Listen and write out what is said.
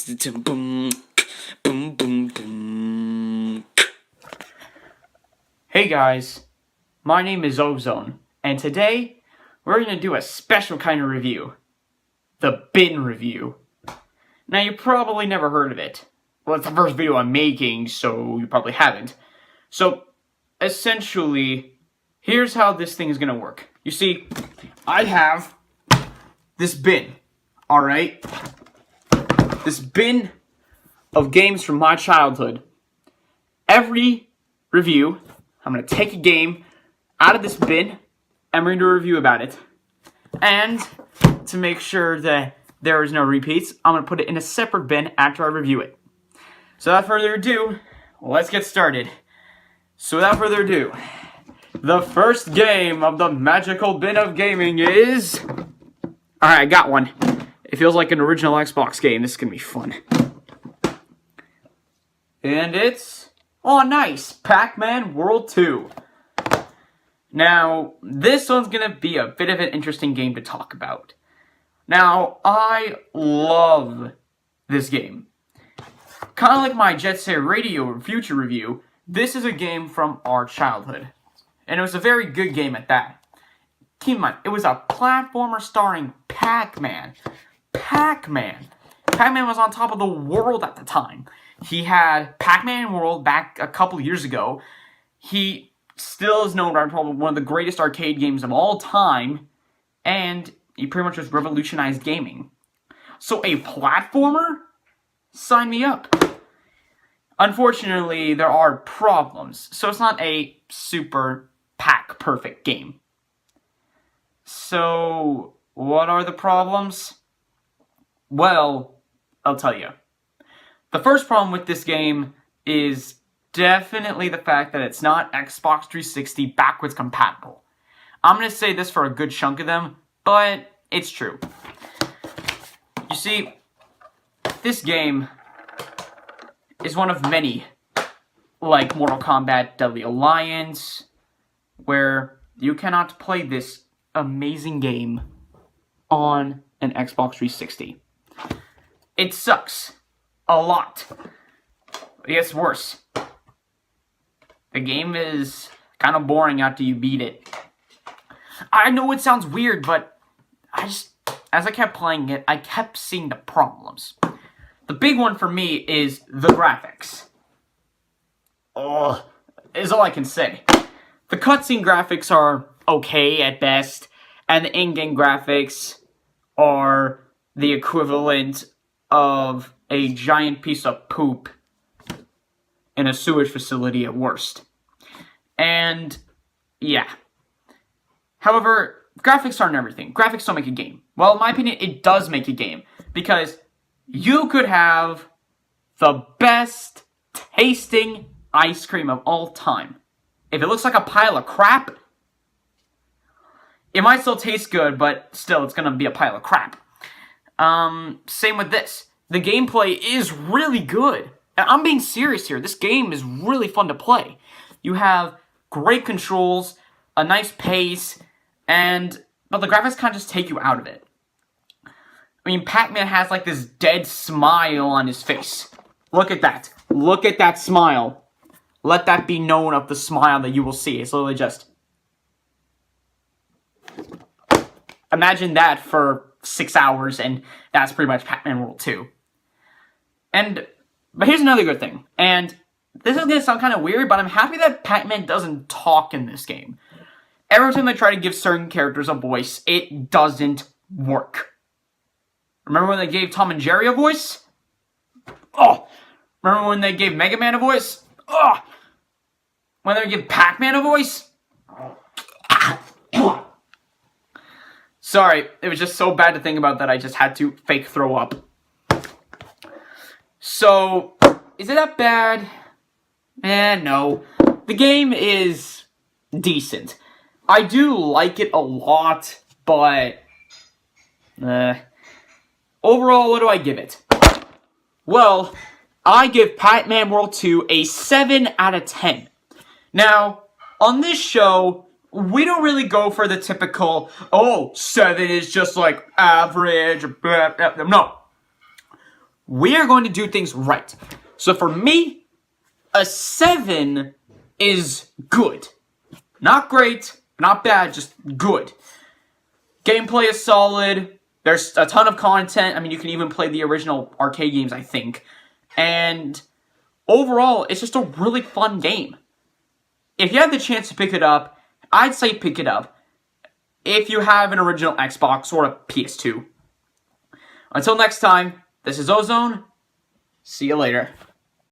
Boom, boom, boom, boom. Hey guys, my name is Ozone, and today we're going to do a special kind of review. The bin review. Now you probably never heard of it. Well, it's the first video I'm making, so you probably haven't. So, essentially, here's how this thing is going to work. You see, I have this bin, alright? This bin of games from my childhood. Every review, I'm going to take a game out of this bin, and we're going to do a review about it. And to make sure that there is no repeats, I'm going to put it in a separate bin after I review it. So without further ado, let's get started. So without further ado, the first game of the magical bin of gaming is... Alright, I got one. It feels like an original Xbox game. This is going to be fun. And it's... Oh, nice! Pac-Man World 2. Now, this one's going to be a bit of an interesting game to talk about. Now, I love this game. Kind of like my Jet Set Radio Future review, this is a game from our childhood. And it was a very good game at that. Keep in mind, it was a platformer starring Pac-Man. Pac-Man was on top of the world at the time. He had Pac-Man World back a couple years ago. He still is known as probably one of the greatest arcade games of all time. And he pretty much just revolutionized gaming. So a platformer? Sign me up. Unfortunately, there are problems. So it's not a super Pac-perfect game. So, what are the problems? Well, I'll tell you. The first problem with this game is definitely the fact that it's not Xbox 360 backwards compatible. I'm going to say this for a good chunk of them, but it's true. You see, this game is one of many, like Mortal Kombat Deadly Alliance, where you cannot play this amazing game on an Xbox 360. It sucks. A lot. It gets worse. The game is kind of boring after you beat it. I know it sounds weird, but as I kept playing it, I kept seeing the problems. The big one for me is the graphics. Is all I can say. The cutscene graphics are okay at best, and the in-game graphics are the equivalent of a giant piece of poop in a sewage facility at worst. And, yeah. However, graphics aren't everything. Graphics don't make a game. Well, in my opinion, it does make a game. Because you could have the best tasting ice cream of all time. If it looks like a pile of crap, it might still taste good, but still, it's going to be a pile of crap. Same with this. The gameplay is really good. And I'm being serious here. This game is really fun to play. You have great controls, a nice pace, but the graphics kind of just take you out of it. I mean, Pac-Man has like this dead smile on his face. Look at that. Look at that smile. Let that be known of the smile that you will see. It's literally just... Imagine that for 6 hours, and that's pretty much Pac-Man World 2. But here's another good thing, and this is going to sound kind of weird, but I'm happy that Pac-Man doesn't talk in this game. Every time they try to give certain characters a voice, it doesn't work. Remember when they gave Tom and Jerry a voice? Oh! Remember when they gave Mega Man a voice? Oh! When they give Pac-Man a voice? Sorry, it was just so bad to think about that I just had to fake throw up. So, is it that bad? No. The game is decent. I do like it a lot, but... Overall, what do I give it? Well, I give Pac-Man World 2 a 7 out of 10. Now, on this show, we don't really go for the typical, 7 is just like average, blah, blah, blah. No. We are going to do things right. So for me, a 7 is good. Not great, not bad, just good. Gameplay is solid. There's a ton of content. I mean, you can even play the original arcade games, I think. And overall, it's just a really fun game. If you have the chance to pick it up, I'd say pick it up. If you have an original Xbox or a PS2. Until next time, this is Ozone. See you later.